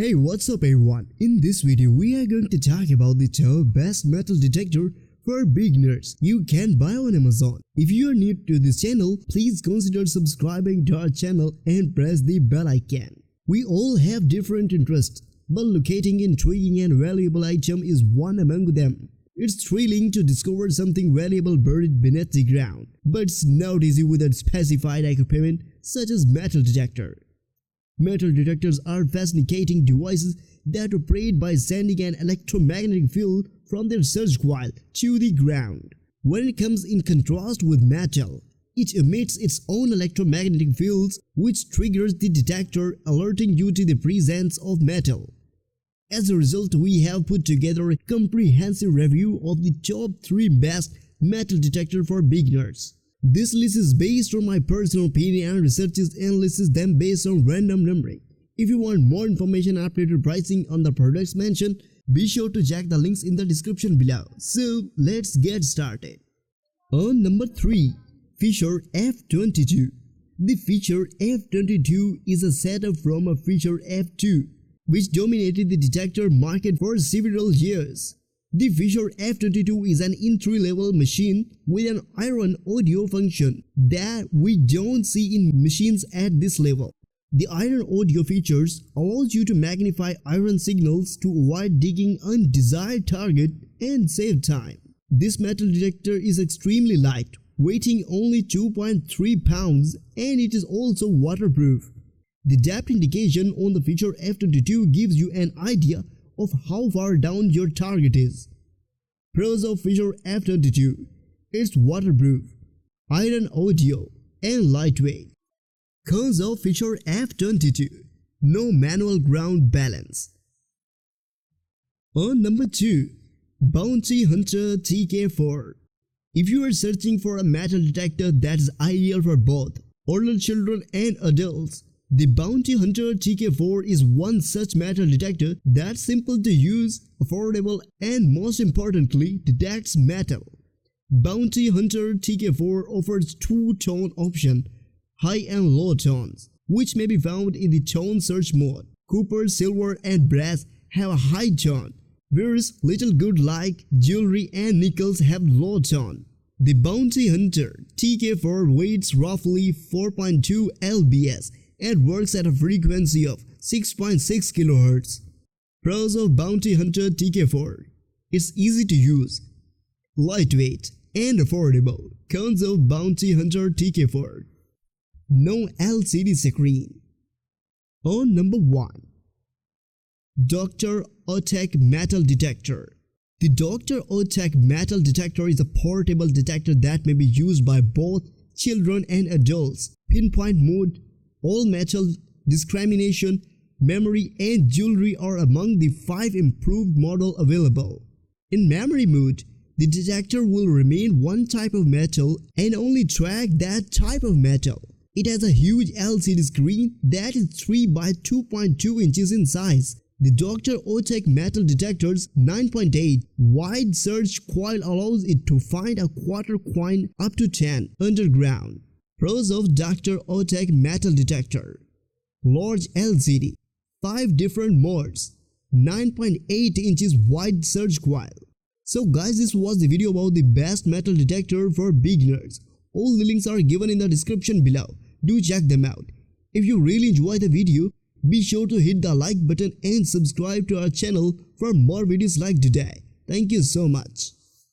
Hey, what's up everyone? In this video, we are going to talk about the top best metal detector for beginners you can buy on Amazon. If you are new to this channel, please consider subscribing to our channel and press the bell icon. We all have different interests, but locating intriguing and valuable item is one among them. It's thrilling to discover something valuable buried beneath the ground, but it's not easy without specified equipment such as metal detector. Metal detectors are fascinating devices that operate by sending an electromagnetic field from their search coil to the ground. When it comes in contrast with metal, it emits its own electromagnetic fields which triggers the detector, alerting you to the presence of metal. As a result, we have put together a comprehensive review of the top 3 best metal detector for beginners. This list is based on my personal opinion and researches and lists them based on random numbering. If you want more information and updated pricing on the products mentioned, be sure to check the links in the description below. So let's get started. On number 3, Fisher F22. The Fisher F22 is a setup from a Fisher F2, which dominated the detector market for several years. The Fisher F22 is an entry-level machine with an iron audio function that we don't see in machines at this level. The iron audio features allows you to magnify iron signals to avoid digging undesired target and save time. This metal detector is extremely light, weighing only 2.3 pounds, and it is also waterproof. The depth indication on the Fisher F22 gives you an idea of how far down your target is. Pros of Fisher F22: it's waterproof, iron audio, and lightweight. Cons of Fisher F22: no manual ground balance. On number 2, Hunter TK4. If you are searching for a metal detector that is ideal for both older children and adults, the Hunter TK4 is one such metal detector that's simple to use, affordable, and most importantly, detects metal. Hunter TK4 offers 2-tone option, high and low tones, which may be found in the tone search mode. Copper, silver, and brass have a high tone, whereas little good like jewelry and nickels have low tone. The Hunter TK4 weighs roughly 4.2 lbs and works at a frequency of 6.6 kHz. Pros of Hunter TK4: it's easy to use, lightweight, and affordable. Cons of Hunter TK4: no LCD screen. On number 1, Dr. Otek Metal Detector. The Dr. Otek Metal Detector is a portable detector that may be used by both children and adults. Pinpoint mode, all metal, discrimination, memory, and jewelry are among the 5 improved models available. In memory mode, the detector will remain one type of metal and only track that type of metal. It has a huge LCD screen that is 3 by 2.2 inches in size. The Dr. Otek Metal Detector's 9.8 wide search coil allows it to find a quarter coin up to 10 underground. Pros of Dr. Otek Metal Detector: large LCD, 5 different modes, 9.8 inches wide search coil. So guys, this was the video about the best metal detector for beginners. All the links are given in the description below. Do check them out. If you really enjoyed the video, be sure to hit the like button and subscribe to our channel for more videos like today. Thank you so much.